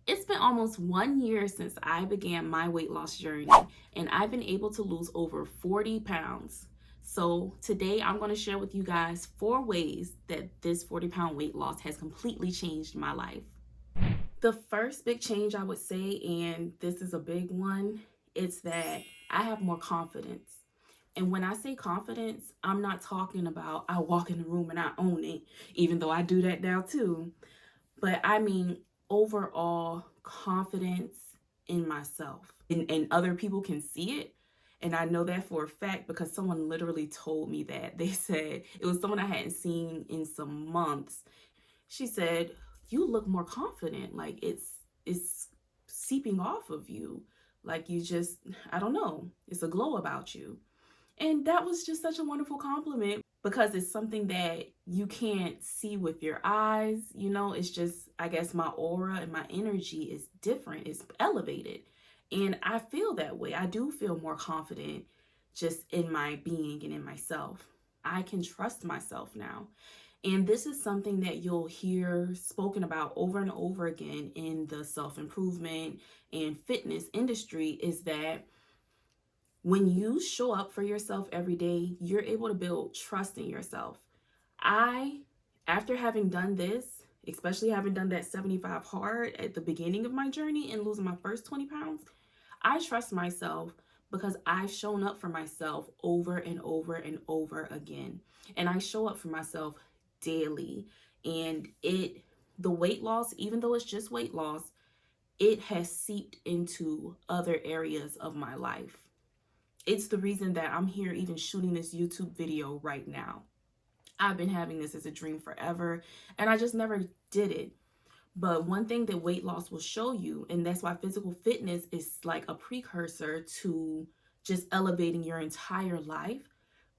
It's been almost 1 year since I began my weight loss journey, and I've been able to lose over 40 pounds. So today I'm going to share with you guys 4 ways that this 40-pound weight loss has completely changed my life. The first big change I would say, and this is a big one, it's that I have more confidence. And when I say confidence, I'm not talking about I walk in the room and I own it, even though I do that now too. But I mean overall confidence in myself. And other people can see it. And I know that for a fact because someone literally told me that. They said, it was someone I hadn't seen in some months. She said, "You look more confident. Like it's seeping off of you. Like you just, I don't know, it's a glow about you." And that was just such a wonderful compliment because it's something that you can't see with your eyes. It's just, I guess my aura and my energy is different, it's elevated. And I feel that way. I do feel more confident just in my being and in myself. I can trust myself now. And this is something that you'll hear spoken about over and over again in the self-improvement and fitness industry is that when you show up for yourself every day, you're able to build trust in yourself. After having done this, especially having done that 75 hard at the beginning of my journey and losing my first 20 pounds, I trust myself because I've shown up for myself over and over and over again. And I show up for myself daily. And the weight loss, even though it's just weight loss, it has seeped into other areas of my life. It's the reason that I'm here even shooting this YouTube video right now. I've been having this as a dream forever, and I just never did it. But one thing that weight loss will show you, and that's why physical fitness is like a precursor to just elevating your entire life,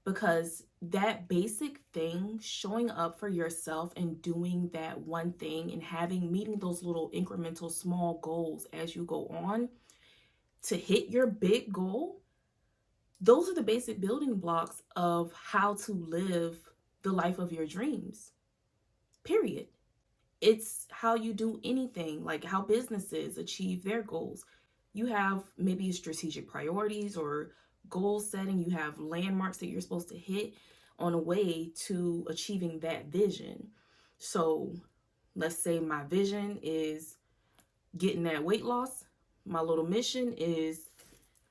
because that basic thing, showing up for yourself and doing that one thing and meeting those little incremental small goals as you go on to hit your big goal, those are the basic building blocks of how to live the life of your dreams, period. It's how you do anything, like how businesses achieve their goals. You have maybe strategic priorities or goal setting. You have landmarks that you're supposed to hit on a way to achieving that vision. So let's say my vision is getting that weight loss. My little mission is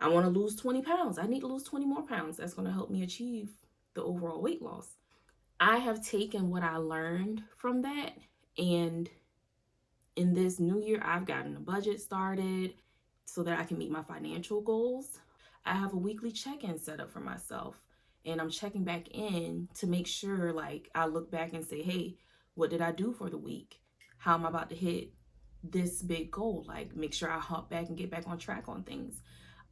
I want to lose 20 pounds. I need to lose 20 more pounds. That's going to help me achieve the overall weight loss. I have taken what I learned from that, and in this new year, I've gotten a budget started so that I can meet my financial goals. I have a weekly check-in set up for myself, and I'm checking back in to make sure, like, I look back and say, hey, what did I do for the week? How am I about to hit this big goal? Like, make sure I hop back and get back on track on things.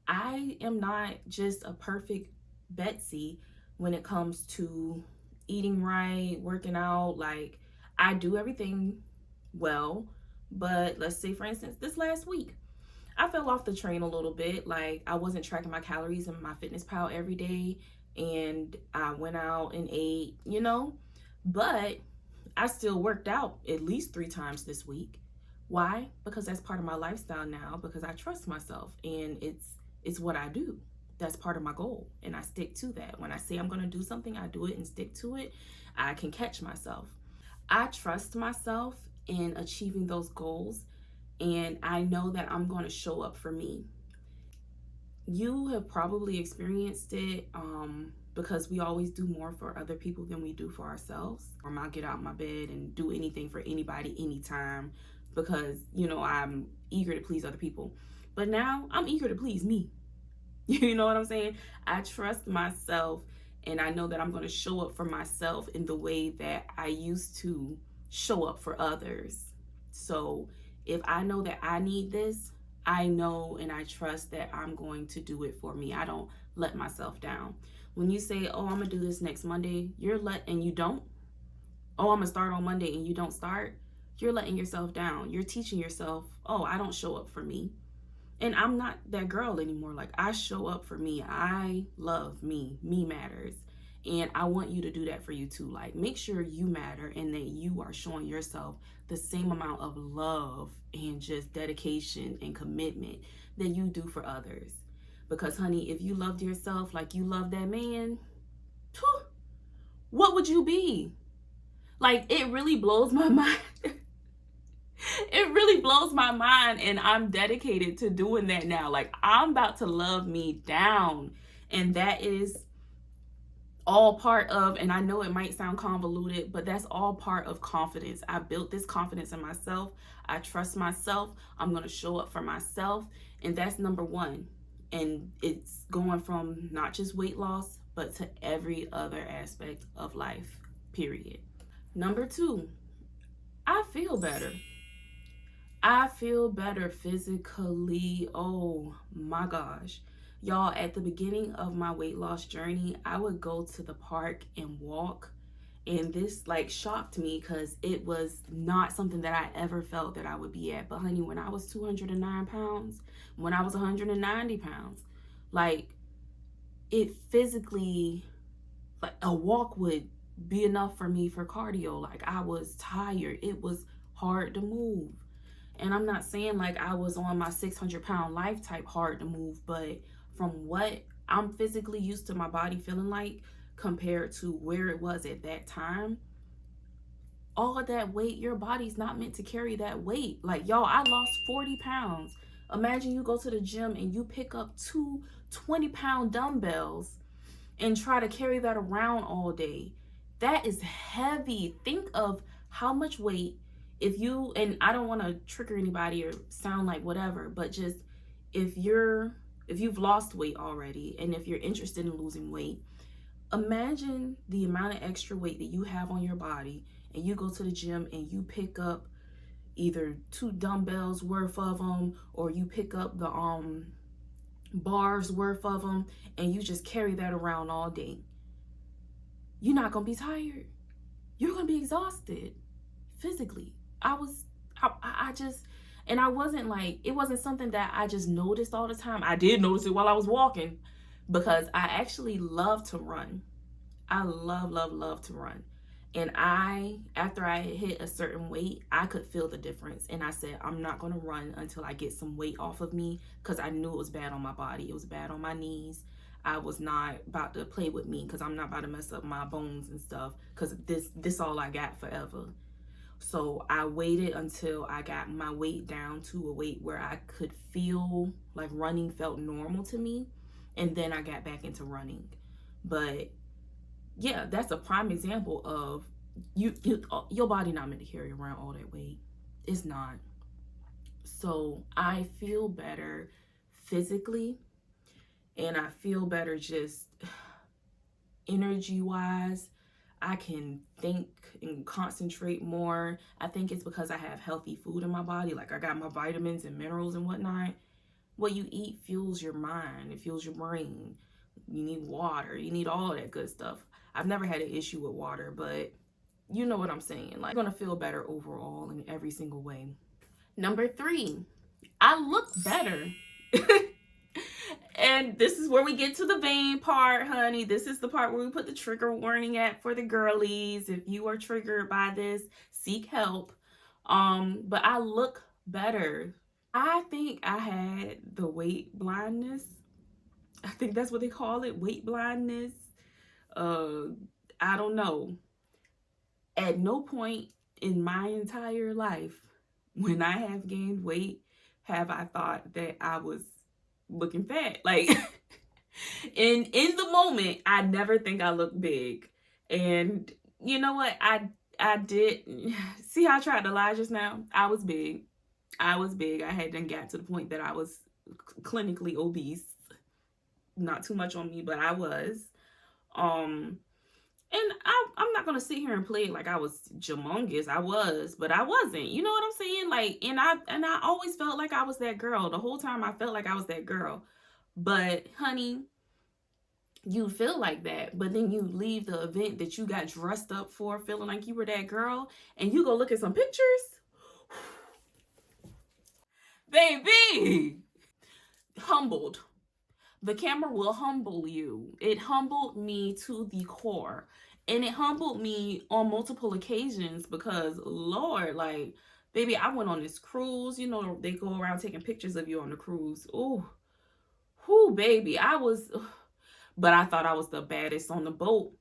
I am not just a perfect Betsy when it comes to eating right, working out. Like, I do everything well, but let's say, for instance, this last week, I fell off the train a little bit. Like, I wasn't tracking my calories in my fitness pal every day, and I went out and ate, but I still worked out at least 3 times this week. Why? Because that's part of my lifestyle now, because I trust myself, and it's what I do. That's part of my goal, and I stick to that. When I say I'm going to do something, I do it and stick to it. I can catch myself. I trust myself in achieving those goals, and I know that I'm going to show up for me. You have probably experienced it because we always do more for other people than we do for ourselves. I'll get out my bed and do anything for anybody anytime because, I'm eager to please other people. But now I'm eager to please me. You know what I'm saying? I trust myself, and I know that I'm going to show up for myself in the way that I used to show up for others. So if I know that I need this, I know and I trust that I'm going to do it for me. I don't let myself down. When you say, oh, I'm going to do this next Monday, and you don't, oh, I'm going to start on Monday and you don't start, you're letting yourself down. You're teaching yourself, oh, I don't show up for me. And I'm not that girl anymore. Like, I show up for me. I love me. Me matters. And I want you to do that for you too. Like, make sure you matter and that you are showing yourself the same amount of love and just dedication and commitment that you do for others. Because, honey, if you loved yourself like you love that man, whew, what would you be? Like, it really blows my mind. It really blows my mind, and I'm dedicated to doing that now. Like, I'm about to love me down, and that is all part of, and I know it might sound convoluted, but that's all part of confidence. I built this confidence in myself. I trust myself. I'm going to show up for myself, and that's number one. And it's going from not just weight loss, but to every other aspect of life, period. Number two, I feel better. I feel better physically. Oh my gosh. Y'all, at the beginning of my weight loss journey, I would go to the park and walk. And this like shocked me because it was not something that I ever felt that I would be at. But honey, when I was 209 pounds, when I was 190 pounds, like it physically, like a walk would be enough for me for cardio. Like I was tired. It was hard to move. And I'm not saying like I was on my 600-pound life type hard to move, but from what I'm physically used to my body feeling like compared to where it was at that time, all of that weight, your body's not meant to carry that weight. Like, y'all, I lost 40 pounds. Imagine you go to the gym and you pick up two 20-pound dumbbells and try to carry that around all day. That is heavy. Think of how much weight, if you, and I don't want to trigger anybody or sound like whatever, but just if you've lost weight already and if you're interested in losing weight, imagine the amount of extra weight that you have on your body and you go to the gym and you pick up either two dumbbells worth of them or you pick up the bars worth of them and you just carry that around all day. You're not gonna be tired. You're gonna be exhausted physically. I just, and I wasn't like, it wasn't something that I just noticed all the time. I did notice it while I was walking because I actually love to run. I love to run. And after I hit a certain weight, I could feel the difference. And I said, I'm not going to run until I get some weight off of me because I knew it was bad on my body. It was bad on my knees. I was not about to play with me because I'm not about to mess up my bones and stuff because this all I got forever. So I waited until I got my weight down to a weight where I could feel like running felt normal to me. And then I got back into running. But yeah, that's a prime example of your body not meant to carry around all that weight. It's not. So I feel better physically and I feel better just energy wise. I can think and concentrate more. I think it's because I have healthy food in my body. Like I got my vitamins and minerals and whatnot. What you eat fuels your mind. It fuels your brain. You need water. You need all that good stuff. I've never had an issue with water, but you know what I'm saying. Like, I'm going to feel better overall in every single way. Number 3, I look better. And this is where we get to the vain part, honey. This is the part where we put the trigger warning at for the girlies. If you are triggered by this, seek help. But I look better. I think I had the weight blindness. I think that's what they call it, weight blindness. I don't know. At no point in my entire life, when I have gained weight, have I thought that I was looking fat. Like, in the moment, I never think I look big. And you know what? I did. See how I tried to lie just now? I was big. I hadn't got to the point that I was clinically obese. Not too much on me, but I was. And I'm not gonna sit here and play like I was humongous. I was, but I wasn't. You know what I'm saying? Like, and I always felt like I was that girl. The whole time I felt like I was that girl. But honey, you feel like that, but then you leave the event that you got dressed up for feeling like you were that girl, and you go look at some pictures. Baby, humbled. The camera will humble you. It humbled me to the core. And it humbled me on multiple occasions because, Lord, like, baby, I went on this cruise. You know, they go around taking pictures of you on the cruise. Ooh, whoo, baby. But I thought I was the baddest on the boat.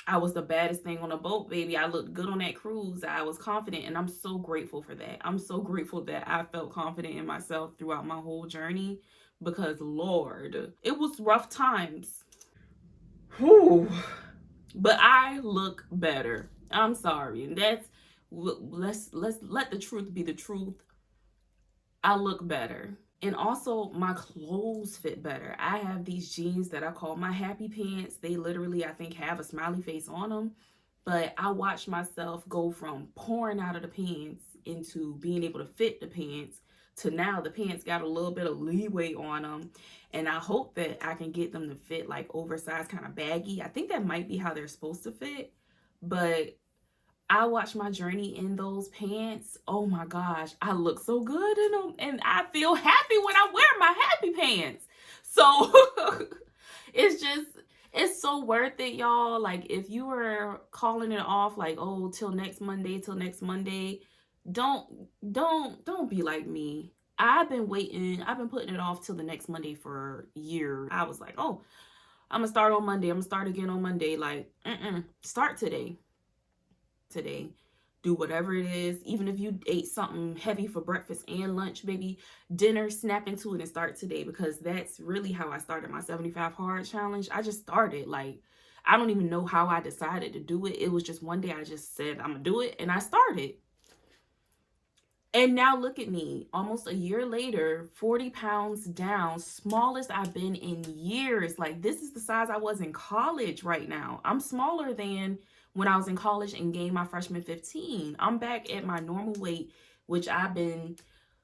I was the baddest thing on the boat, baby. I looked good on that cruise. I was confident, and I'm so grateful for that. I'm so grateful that I felt confident in myself throughout my whole journey because, Lord, it was rough times. Whew. But I look better. I'm sorry. And that's let's let the truth be the truth. I look better. And also, my clothes fit better. I have these jeans that I call my happy pants. They literally, I think, have a smiley face on them. But I watched myself go from pouring out of the pants into being able to fit the pants to now the pants got a little bit of leeway on them. And I hope that I can get them to fit like oversized, kind of baggy. I think that might be how they're supposed to fit. But I watched my journey in those pants. Oh my gosh, I look so good in them, and I feel happy when I wear my happy pants. So it's just, it's so worth it, y'all. Like, if you were calling it off, like, oh, till next Monday, don't don't be like me. I've been waiting. I've been putting it off till the next Monday for years. I was like, oh, I'm gonna start on Monday. I'm gonna start again on Monday. Like, start today. Do whatever it is. Even if you ate something heavy for breakfast and lunch, baby, dinner, snap into it and start today, because that's really how I started my 75 hard challenge. I just started. Like, I don't even know how I decided to do it. It was just one day I just said, I'm gonna do it, and I started. And now look at me, almost a year later, 40 pounds down, smallest I've been in years. Like, this is the size I was in college right now. I'm smaller than when I was in college and gained my freshman 15. I'm back at my normal weight, which I've been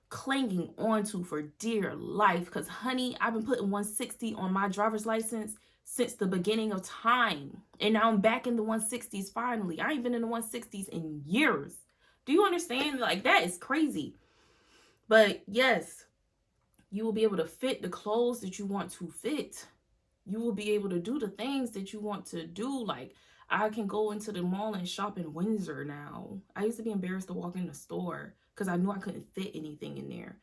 clinging onto for dear life. Because, honey, I've been putting 160 on my driver's license since the beginning of time. And now I'm back in the 160s finally. I ain't been in the 160s in years. Do you understand? Like, that is crazy. But yes, you will be able to fit the clothes that you want to fit. You will be able to do the things that you want to do. Like, I can go into the mall and shop in Windsor now. I used to be embarrassed to walk in the store because I knew I couldn't fit anything in there.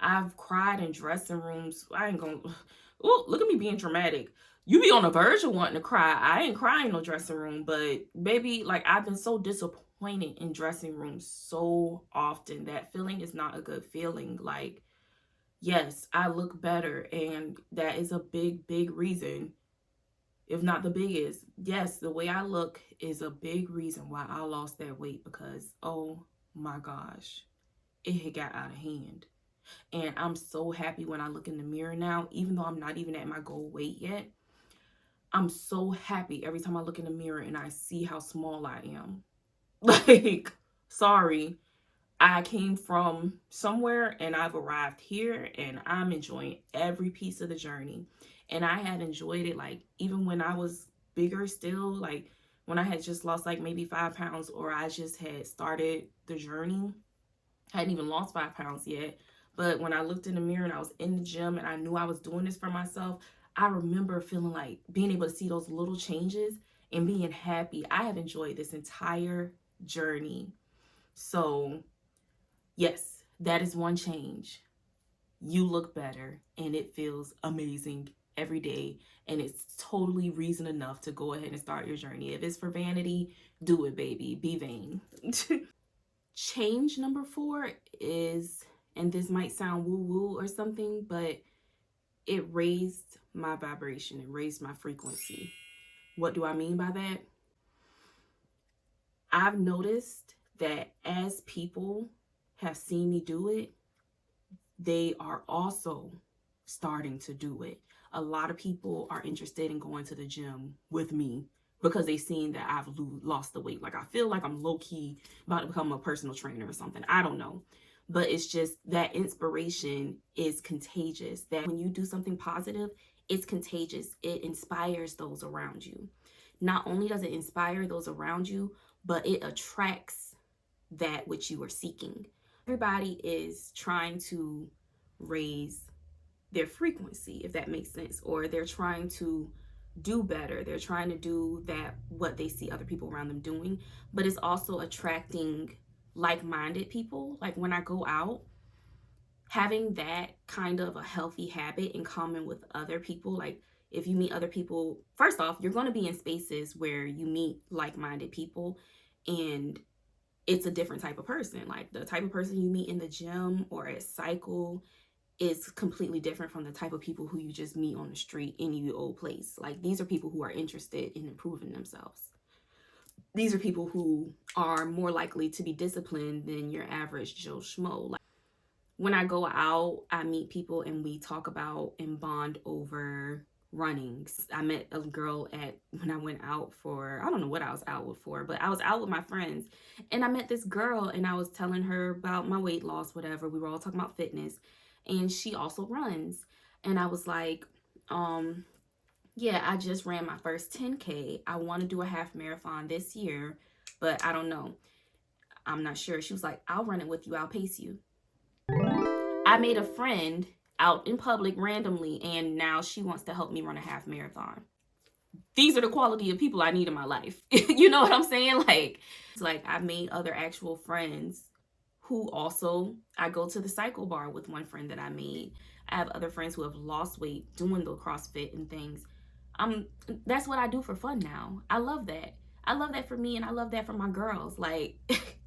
I've cried in dressing rooms. I ain't gonna. Oh, look at me being dramatic. You be on the verge of wanting to cry. I ain't crying in no dressing room, but baby, like, I've been so disappointed in dressing rooms so often. That feeling is not a good feeling. Like, yes, I look better, and that is a big reason, if not the biggest. Yes, the way I look is a big reason why I lost that weight, because oh my gosh, it had got out of hand. And I'm so happy when I look in the mirror now, even though I'm not even at my goal weight yet. I'm so happy every time I look in the mirror and I see how small I am. Like, sorry, I came from somewhere and I've arrived here, and I'm enjoying every piece of the journey. And I had enjoyed it, like, even when I was bigger still, like when I had just lost like maybe 5 pounds, or I just had started the journey. I hadn't even lost 5 pounds yet. But when I looked in the mirror and I was in the gym and I knew I was doing this for myself, I remember feeling like being able to see those little changes and being happy. I have enjoyed this entire journey. So, yes, that is one change. You look better and it feels amazing every day. And it's totally reason enough to go ahead and start your journey. If it's for vanity, do it, baby. Be vain. Change number 4 is, and this might sound woo-woo or something, but it raised my vibration. It raised my frequency. What do I mean by that? I've noticed that as people have seen me do it, they are also starting to do it. A lot of people are interested in going to the gym with me because they've seen that I've lost the weight. Like, I feel like I'm low-key about to become a personal trainer or something. I don't know. But it's just that inspiration is contagious. That when you do something positive, it's contagious. It inspires those around you. Not only does it inspire those around you, but it attracts that which you are seeking. Everybody is trying to raise their frequency, if that makes sense, or they're trying to do better. They're trying to do that what they see other people around them doing, but it's also attracting like-minded people. Like when I go out, having that kind of a healthy habit in common with other people, like if you meet other people, first off, you're going to be in spaces where you meet like-minded people, and it's a different type of person. Like the type of person you meet in the gym or at cycle is completely different from the type of people who you just meet on the street in your old place. Like these are people who are interested in improving themselves. These are people who are more likely to be disciplined than your average Joe Schmo. Like when I go out, I meet people and we talk about and bond over running. I met a girl at when I went out for, I don't know what I was out with for, but I was out with my friends and I met this girl and I was telling her about my weight loss, whatever. We were all talking about fitness, and she also runs. And I was like, yeah, I just ran my first 10K. I want to do a half marathon this year, but I don't know. I'm not sure. She was like, I'll run it with you. I'll pace you. I made a friend out in public randomly, and now she wants to help me run a half marathon. These are the quality of people I need in my life. You know what I'm saying? Like, it's like I made other actual friends who also, I go to the cycle bar with one friend that I made. I have other friends who have lost weight doing the CrossFit and things. That's what I do for fun now. I love that. I love that for me, and I love that for my girls. Like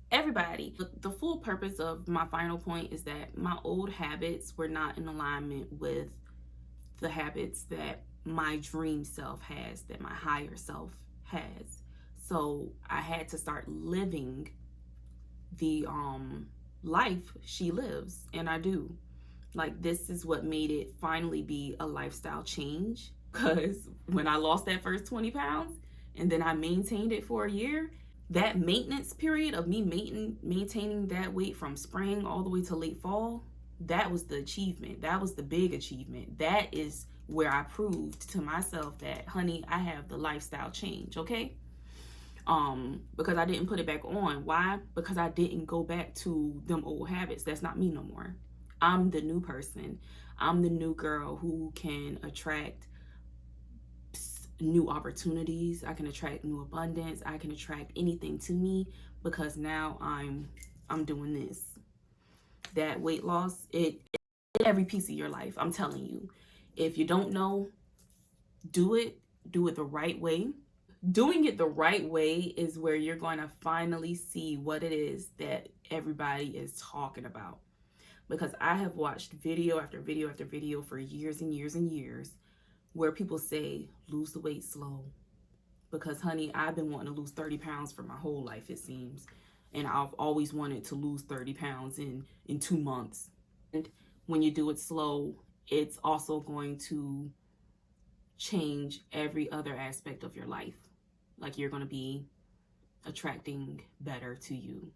everybody. The full purpose of my final point is that my old habits were not in alignment with the habits that my dream self has, that my higher self has. So I had to start living the life she lives, and I do. Like this is what made it finally be a lifestyle change, because when I lost that first 20 pounds and then I maintained it for a year, that maintenance period of me maintaining that weight from spring all the way to late fall, that was the achievement. That was the big achievement. That is where I proved to myself that, honey, I have the lifestyle change, okay? Because I didn't put it back on. Why? Because I didn't go back to them old habits. That's not me no more. I'm the new person. I'm the new girl who can attract new opportunities. I can attract new abundance. I can attract anything to me because now I'm doing this. That weight loss, it every piece of your life. I'm telling you. If you don't know, do it the right way. Doing it the right way is where you're going to finally see what it is that everybody is talking about. Because I have watched video after video after video for years and years and years where people say, lose the weight slow. Because, honey, I've been wanting to lose 30 pounds for my whole life, it seems. And I've always wanted to lose 30 pounds in 2 months. And when you do it slow, it's also going to change every other aspect of your life. Like you're going to be attracting better to you.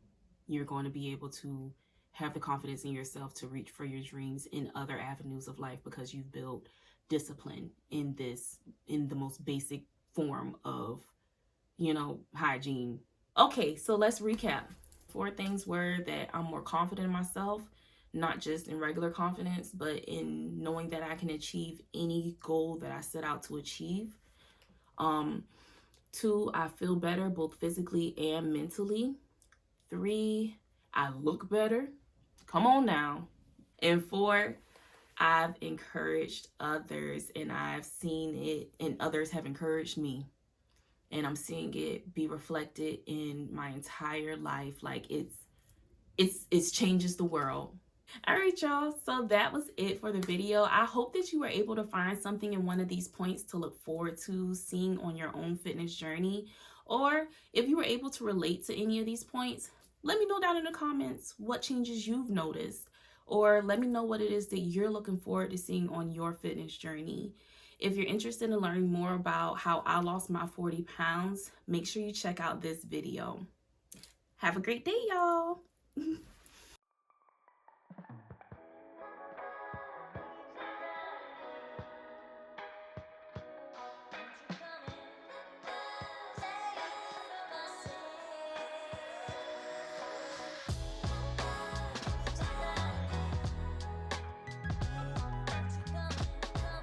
You're going to be able to have the confidence in yourself to reach for your dreams in other avenues of life because you've built discipline in the most basic form of, hygiene. Okay, so let's recap. 4 things were that I'm more confident in myself, not just in regular confidence, but in knowing that I can achieve any goal that I set out to achieve. 2, I feel better both physically and mentally. 3, I look better. Come on now. And 4, I've encouraged others and I've seen it, and others have encouraged me. And I'm seeing it be reflected in my entire life. Like it's changes the world. All right, y'all. So that was it for the video. I hope that you were able to find something in one of these points to look forward to seeing on your own fitness journey. Or if you were able to relate to any of these points, let me know down in the comments what changes you've noticed. Or let me know what it is that you're looking forward to seeing on your fitness journey. If you're interested in learning more about how I lost my 40 pounds, make sure you check out this video. Have a great day, y'all.